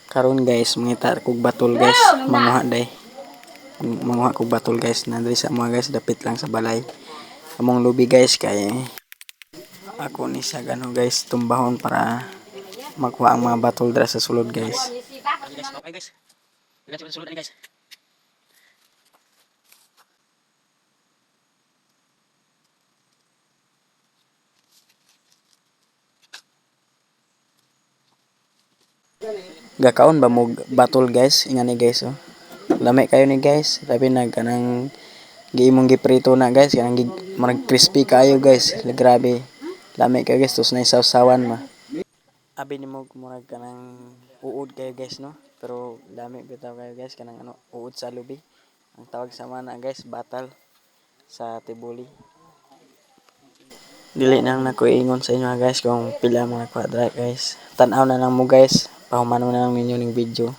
Karon guys, mangita kog batol guys, manguha day. Manguha kog batol guys, na diri sa mga guys dapit lang sa balay. Among lubi guys kay ako ni siya gano guys tumbahon para makuha ang mga batol dira sa sulod guys. Okay guys. Guys, sulod ani guys. Gakaon ba mo batol guys, ingani guys oh. Lami kayo ni guys, labi na kanang giimong giprito na guys, kanang marag crispy kayo guys. Grabe. Lami kayo guys, tos na isaw-sawan ma. Abi ni mo murag kanang uod kayo guys no. Pero lami bitaw kayo guys kanang ano, uod sa lubi. Ang tawag sa mana guys, batal sa tibuli. Dili nang nakuingon sa inyo guys kung pila mga kwadra guys. Tan-aw na lang mo guys, pahumanon na lang ninyo ning video.